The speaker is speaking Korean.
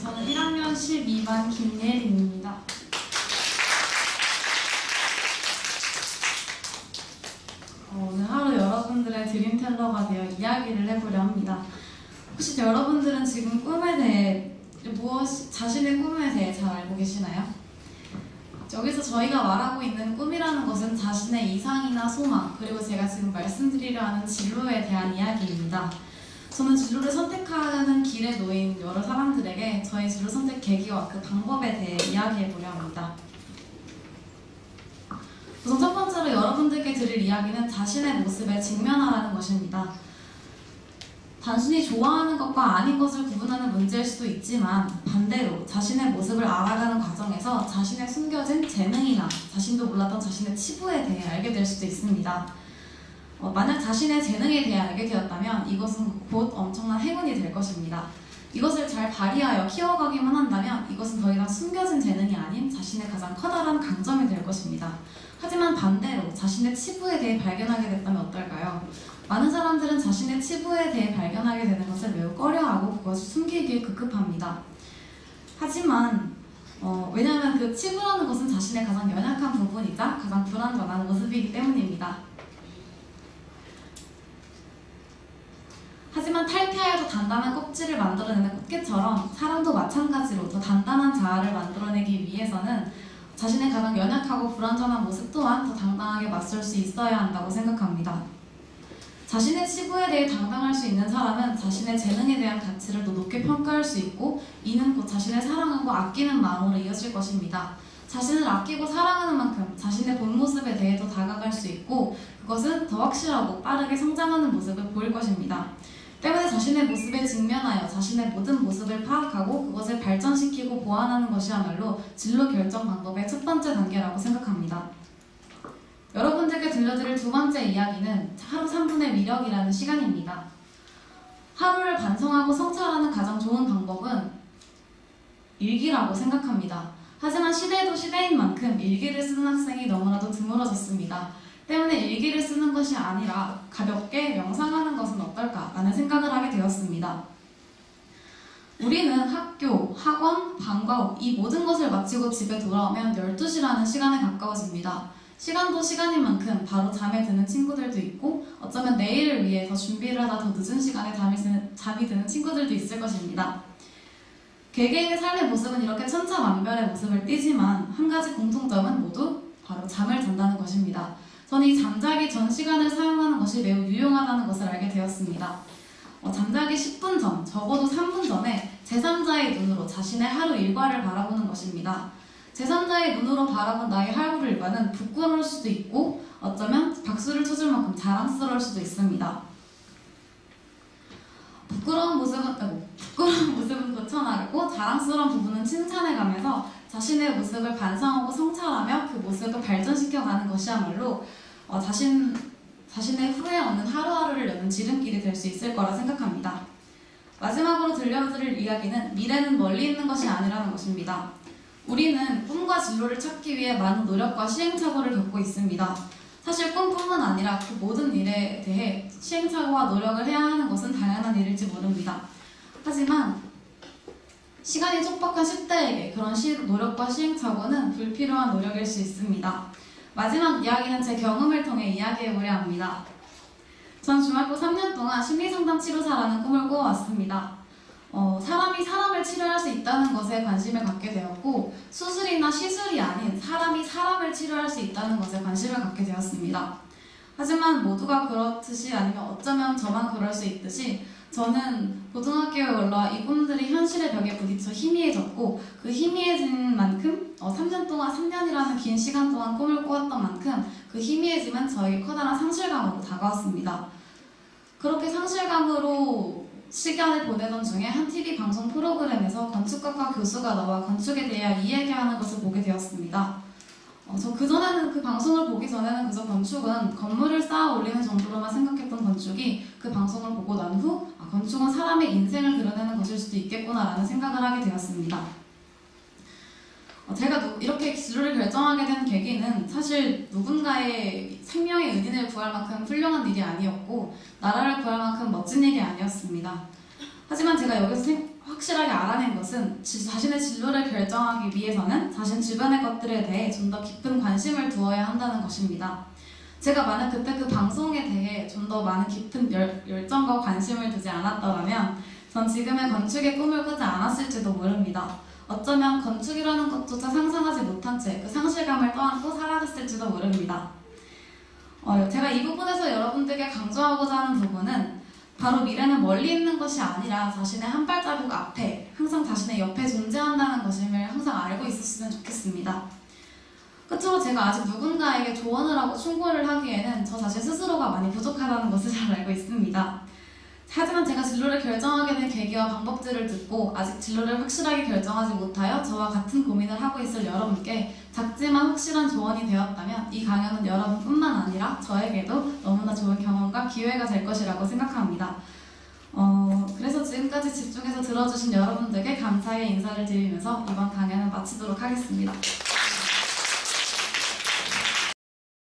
저는 1학년 12반 김예린입니다. 오늘 하루 여러분들의 드림텔러가 되어 이야기를 해보려 합니다. 혹시 여러분들은 지금 꿈에 대해 자신의 꿈에 대해 잘 알고 계시나요? 여기서 저희가 말하고 있는 꿈이라는 것은 자신의 이상이나 소망, 그리고 제가 지금 말씀드리려 하는 진로에 대한 이야기입니다. 저는 진로를 선택하는 길에 놓인 여러 사람들에게 저의 진로 선택 계기와 그 방법에 대해 이야기해보려 합니다. 우선 첫 번째로 여러분들께 드릴 이야기는 자신의 모습에 직면하라는 것입니다. 단순히 좋아하는 것과 아닌 것을 구분하는 문제일 수도 있지만 반대로 자신의 모습을 알아가는 과정에서 자신의 숨겨진 재능이나 자신도 몰랐던 자신의 치부에 대해 알게 될 수도 있습니다. 만약 자신의 재능에 대해 알게 되었다면 이것은 곧 엄청난 행운이 될 것입니다. 이것을 잘 발휘하여 키워가기만 한다면 이것은 더 이상 숨겨진 재능이 아닌 자신의 가장 커다란 강점이 될 것입니다. 하지만 반대로 자신의 치부에 대해 발견하게 됐다면 어떨까요? 많은 사람들은 자신의 치부에 대해 발견하게 되는 것을 매우 꺼려하고 그것을 숨기길 급급합니다. 하지만 왜냐하면 그 치부라는 것은 자신의 가장 연약한 부분이자 가장 불완전한 모습이기 때문입니다. 하지만 탈피하여도 단단한 껍질을 만들어내는 꽃게처럼 사람도 마찬가지로 더 단단한 자아를 만들어내기 위해서는 자신의 가장 연약하고 불완전한 모습 또한 더 당당하게 맞설 수 있어야 한다고 생각합니다. 자신의 치부에 대해 당당할 수 있는 사람은 자신의 재능에 대한 가치를 더 높게 평가할 수 있고 이는 곧 자신을 사랑하고 아끼는 마음으로 이어질 것입니다. 자신을 아끼고 사랑하는 만큼 자신의 본 모습에 대해 더 다가갈 수 있고 그것은 더 확실하고 빠르게 성장하는 모습을 보일 것입니다. 때문에 자신의 모습에 직면하여 자신의 모든 모습을 파악하고 그것을 발전시키고 보완하는 것이야말로 진로 결정 방법의 첫 번째 단계라고 생각합니다. 여러분들께 들려드릴 두 번째 이야기는 하루 3분의 위력이라는 시간입니다. 하루를 반성하고 성찰하는 가장 좋은 방법은 일기라고 생각합니다. 하지만 시대도 시대인 만큼 일기를 쓰는 학생이 너무나도 드물어졌습니다. 때문에 일기를 쓰는 것이 아니라 가볍게 명상하는 것은 어떨까라는 생각을 하게 되었습니다. 우리는 학교, 학원, 방과 후 이 모든 것을 마치고 집에 돌아오면 12시라는 시간에 가까워집니다. 시간도 시간인 만큼 바로 잠에 드는 친구들도 있고 어쩌면 내일을 위해 더 준비를 하다 더 늦은 시간에 잠이 드는 친구들도 있을 것입니다. 개개인의 삶의 모습은 이렇게 천차만별의 모습을 띠지만 한 가지 공통점은 모두 바로 잠을 잔다는 것입니다. 저는 이 잠자기 전 시간을 사용하는 것이 매우 유용하다는 것을 알게 되었습니다. 잠자기 10분 전, 적어도 3분 전에 제3자의 눈으로 자신의 하루 일과를 바라보는 것입니다. 제3자의 눈으로 바라본 나의 하루 일과는 부끄러울 수도 있고 어쩌면 박수를 쳐줄 만큼 자랑스러울 수도 있습니다. 부끄러운 모습은 고쳐나가고 자랑스러운 부분은 칭찬해가면서 자신의 모습을 반성하고 성찰하며 그 모습을 발전시켜가는 것이야말로 자신의 후에 오는 하루하루를 여는 지름길이 될 수 있을 거라 생각합니다. 마지막으로 들려드릴 이야기는 미래는 멀리 있는 것이 아니라는 것입니다. 우리는 꿈과 진로를 찾기 위해 많은 노력과 시행착오를 겪고 있습니다. 사실 꿈뿐만 아니라 그 모든 일에 대해 시행착오와 노력을 해야 하는 것은 당연한 일일지 모릅니다. 하지만 시간이 촉박한 10대에게 그런 노력과 시행착오는 불필요한 노력일 수 있습니다. 마지막 이야기는 제 경험을 통해 이야기해보려 합니다. 전 중학교 3년 동안 심리상담 치료사라는 꿈을 꾸어왔습니다. 사람이 사람을 치료할 수 있다는 것에 관심을 갖게 되었고 수술이나 시술이 아닌 사람이 사람을 치료할 수 있다는 것에 관심을 갖게 되었습니다. 하지만 모두가 그렇듯이 아니면 어쩌면 저만 그럴 수 있듯이 저는 고등학교에 올라와 이 꿈들이 현실의 벽에 부딪혀 희미해졌고 그 희미해진 만큼 3년이라는 긴 시간 동안 꿈을 꾸었던 만큼 그 희미해짐은 저에게 커다란 상실감으로 다가왔습니다. 그렇게 상실감으로 시간을 보내던 중에 한 TV 방송 프로그램에서 건축학과 교수가 나와 건축에 대해 이야기하는 것을 보게 되었습니다. 저 그전에는 그 방송을 보기 전에는 그저 건축은 건물을 쌓아 올리는 정도로만 생각했던 건축이 그 방송을 보고 난 후 건축은 사람의 인생을 그려내는 것일 수도 있겠구나라는 생각을 하게 되었습니다. 제가 이렇게 진로를 결정하게 된 계기는 사실 누군가의 생명의 은인을 구할 만큼 훌륭한 일이 아니었고 나라를 구할 만큼 멋진 일이 아니었습니다. 하지만 제가 여기서 확실하게 알아낸 것은 자신의 진로를 결정하기 위해서는 자신 주변의 것들에 대해 좀 더 깊은 관심을 두어야 한다는 것입니다. 제가 만약 그때 그 방송에 대해 좀 더 많은 깊은 열정과 관심을 두지 않았더라면 전 지금의 건축의 꿈을 꾸지 않았을지도 모릅니다. 어쩌면 건축이라는 것조차 상상하지 못한 채 그 상실감을 떠안고 살아갔을지도 모릅니다. 제가 이 부분에서 여러분들께 강조하고자 하는 부분은 바로 미래는 멀리 있는 것이 아니라 자신의 한 발자국 앞에, 항상 자신의 옆에 존재한다는 것임을 항상 알고 있었으면 좋겠습니다. 끝으로 제가 아직 누군가에게 조언을 하고 충고를 하기에는 저 자신 스스로가 많이 부족하다는 것을 잘 알고 있습니다. 하지만 제가 진로를 결정하게 된 계기와 방법들을 듣고 아직 진로를 확실하게 결정하지 못하여 저와 같은 고민을 하고 있을 여러분께 작지만 확실한 조언이 되었다면 이 강연은 여러분뿐만 아니라 저에게도 너무나 좋은 경험과 기회가 될 것이라고 생각합니다. 그래서 지금까지 집중해서 들어주신 여러분들께 감사의 인사를 드리면서 이번 강연을 마치도록 하겠습니다.